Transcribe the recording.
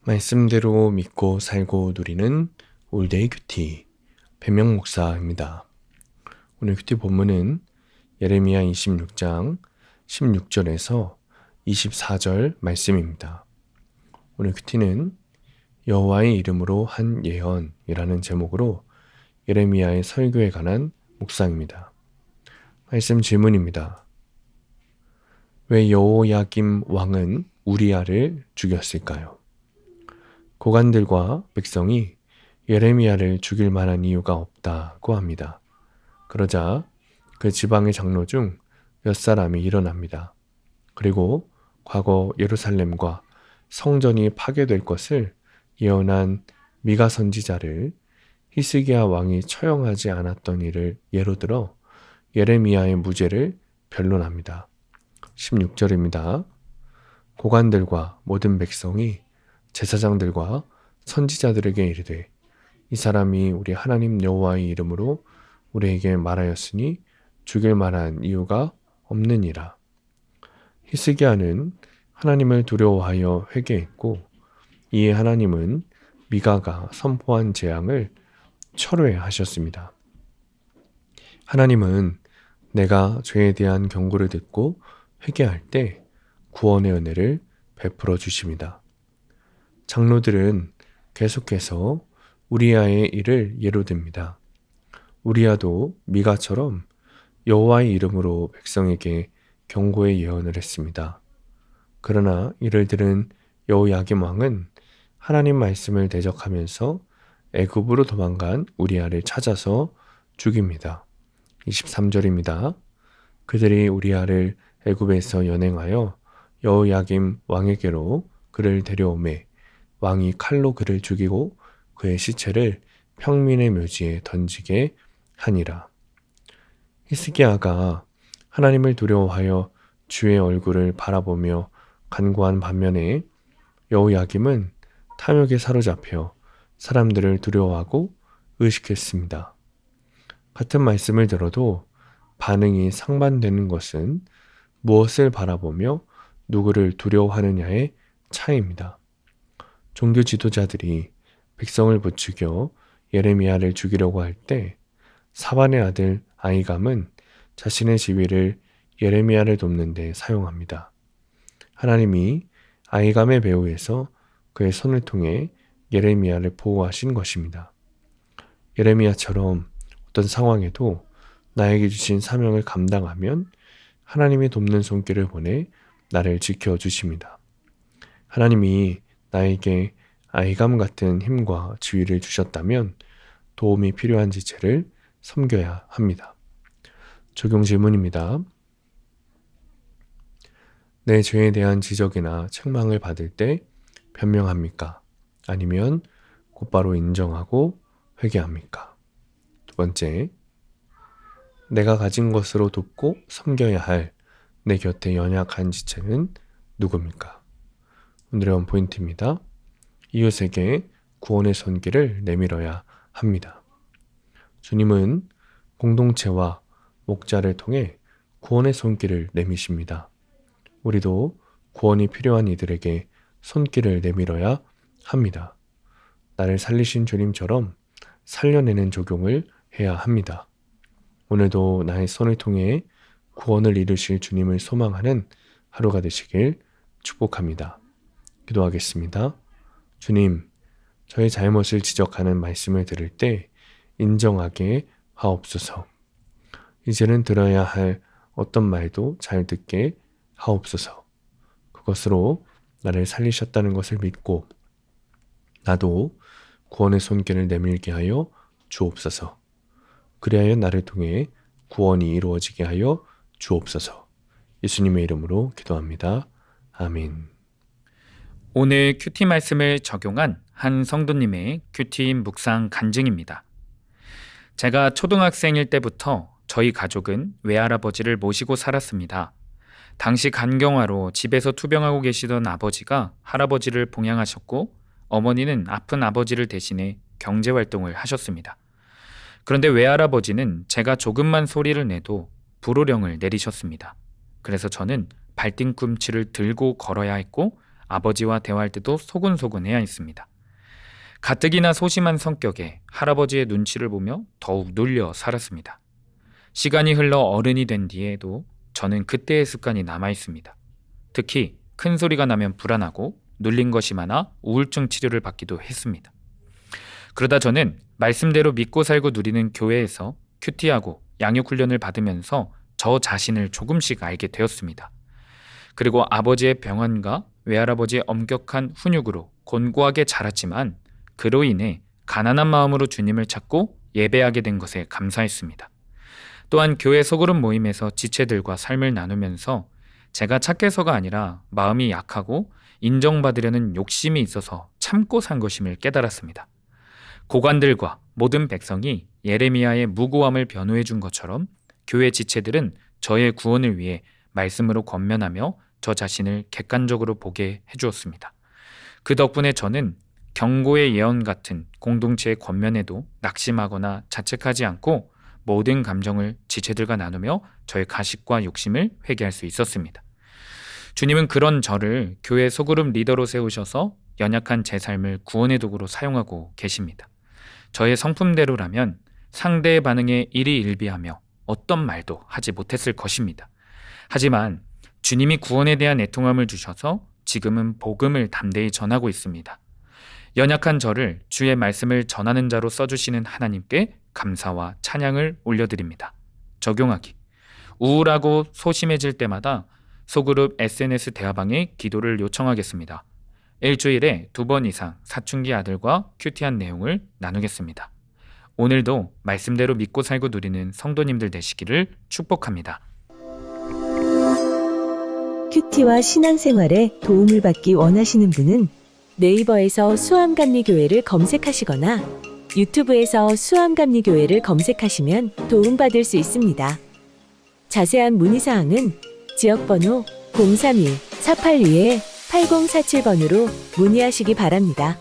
말씀대로 믿고 살고 누리는 올데이 큐티 배명 목사입니다. 오늘 큐티 본문은 예레미야 26장 16절에서 24절 말씀입니다. 오늘 큐티는 여호와의 이름으로 한 예언이라는 제목으로 예레미야의 설교에 관한 묵상입니다. 말씀 질문입니다. 왜 여호야김 왕은 우리야를 죽였을까요? 고관들과 백성이 예레미야를 죽일 만한 이유가 없다고 합니다. 그러자 그 지방의 장로 중 몇 사람이 일어납니다. 그리고 과거 예루살렘과 성전이 파괴될 것을 예언한 미가 선지자를 히스기야 왕이 처형하지 않았던 일을 예로 들어 예레미야의 무죄를 변론합니다. 16절입니다. 고관들과 모든 백성이 제사장들과 선지자들에게 이르되 이 사람이 우리 하나님 여호와의 이름으로 우리에게 말하였으니 죽일 만한 이유가 없느니라. 히스기야는 하나님을 두려워하여 회개했고 이에 하나님은 미가가 선포한 재앙을 철회하셨습니다. 하나님은 내가 죄에 대한 경고를 듣고 회개할 때 구원의 은혜를 베풀어 주십니다. 장로들은 계속해서 우리야의 일을 예로 듭니다. 우리야도 미가처럼 여호와의 이름으로 백성에게 경고의 예언을 했습니다. 그러나 이를 들은 여호야김 왕은 하나님 말씀을 대적하면서 애굽으로 도망간 우리야를 찾아서 죽입니다. 23절입니다. 그들이 우리야를 애굽에서 연행하여 여호야김 왕에게로 그를 데려오매 왕이 칼로 그를 죽이고 그의 시체를 평민의 묘지에 던지게 하니라. 히스기야가 하나님을 두려워하여 주의 얼굴을 바라보며 간구한 반면에 여호야김은 탐욕에 사로잡혀 사람들을 두려워하고 의식했습니다. 같은 말씀을 들어도 반응이 상반되는 것은 무엇을 바라보며 누구를 두려워하느냐의 차이입니다. 종교 지도자들이 백성을 부추겨 예레미야를 죽이려고 할 때 사반의 아들 아히감은 자신의 지위를 예레미야를 돕는 데 사용합니다. 하나님이 아히감의 배후에서 그의 손을 통해 예레미야를 보호하신 것입니다. 예레미야처럼 어떤 상황에도 나에게 주신 사명을 감당하면 하나님이 돕는 손길을 보내 나를 지켜주십니다. 하나님이 나에게 아히감 같은 힘과 지위를 주셨다면 도움이 필요한 지체를 섬겨야 합니다. 적용 질문입니다. 내 죄에 대한 지적이나 책망을 받을 때 변명합니까? 아니면 곧바로 인정하고 회개합니까? 두 번째, 내가 가진 것으로 돕고 섬겨야 할 내 곁에 연약한 지체는 누굽니까? 오늘의 원포인트입니다. 이웃에게 구원의 손길을 내밀어야 합니다. 주님은 공동체와 목자를 통해 구원의 손길을 내미십니다. 우리도 구원이 필요한 이들에게 손길을 내밀어야 합니다. 나를 살리신 주님처럼 살려내는 적용을 해야 합니다. 오늘도 나의 손을 통해 구원을 이루실 주님을 소망하는 하루가 되시길 축복합니다. 기도하겠습니다. 주님, 저의 잘못을 지적하는 말씀을 들을 때 인정하게 하옵소서. 이제는 들어야 할 어떤 말도 잘 듣게 하옵소서. 그것으로 나를 살리셨다는 것을 믿고 나도 구원의 손길을 내밀게 하여 주옵소서. 그리하여 나를 통해 구원이 이루어지게 하여 주옵소서. 예수님의 이름으로 기도합니다. 아멘. 오늘 큐티 말씀을 적용한 한 성도님의 큐티 묵상 간증입니다. 제가 초등학생일 때부터 저희 가족은 외할아버지를 모시고 살았습니다. 당시 간경화로 집에서 투병하고 계시던 아버지가 할아버지를 봉양하셨고 어머니는 아픈 아버지를 대신해 경제활동을 하셨습니다. 그런데 외할아버지는 제가 조금만 소리를 내도 불호령을 내리셨습니다. 그래서 저는 발뒤꿈치를 들고 걸어야 했고 아버지와 대화할 때도 소곤소곤해야 했습니다. 가뜩이나 소심한 성격에 할아버지의 눈치를 보며 더욱 눌려 살았습니다. 시간이 흘러 어른이 된 뒤에도 저는 그때의 습관이 남아 있습니다. 특히 큰 소리가 나면 불안하고 눌린 것이 많아 우울증 치료를 받기도 했습니다. 그러다 저는 말씀대로 믿고 살고 누리는 교회에서 큐티하고 양육훈련을 받으면서 저 자신을 조금씩 알게 되었습니다. 그리고 아버지의 병환과 외할아버지의 엄격한 훈육으로 곤고하게 자랐지만 그로 인해 가난한 마음으로 주님을 찾고 예배하게 된 것에 감사했습니다. 또한 교회 소그룹 모임에서 지체들과 삶을 나누면서 제가 착해서가 아니라 마음이 약하고 인정받으려는 욕심이 있어서 참고 산 것임을 깨달았습니다. 고관들과 모든 백성이 예레미야의 무고함을 변호해 준 것처럼 교회 지체들은 저의 구원을 위해 말씀으로 권면하며 저 자신을 객관적으로 보게 해주었습니다. 그 덕분에 저는 경고의 예언 같은 공동체의 권면에도 낙심하거나 자책하지 않고 모든 감정을 지체들과 나누며 저의 가식과 욕심을 회개할 수 있었습니다. 주님은 그런 저를 교회 소그룹 리더로 세우셔서 연약한 제 삶을 구원의 도구로 사용하고 계십니다. 저의 성품대로라면 상대의 반응에 일희일비하며 어떤 말도 하지 못했을 것입니다. 하지만 주님이 구원에 대한 애통함을 주셔서 지금은 복음을 담대히 전하고 있습니다. 연약한 저를 주의 말씀을 전하는 자로 써주시는 하나님께 감사와 찬양을 올려드립니다. 적용하기. 우울하고 소심해질 때마다 소그룹 SNS 대화방에 기도를 요청하겠습니다. 일주일에 2번 이상 사춘기 아들과 큐티한 내용을 나누겠습니다. 오늘도 말씀대로 믿고 살고 누리는 성도님들 되시기를 축복합니다. 큐티와 신앙생활에 도움을 받기 원하시는 분은 네이버에서 수암감리교회를 검색하시거나 유튜브에서 수암감리교회를 검색하시면 도움받을 수 있습니다. 자세한 문의사항은 지역번호 031-482-8047번으로 문의하시기 바랍니다.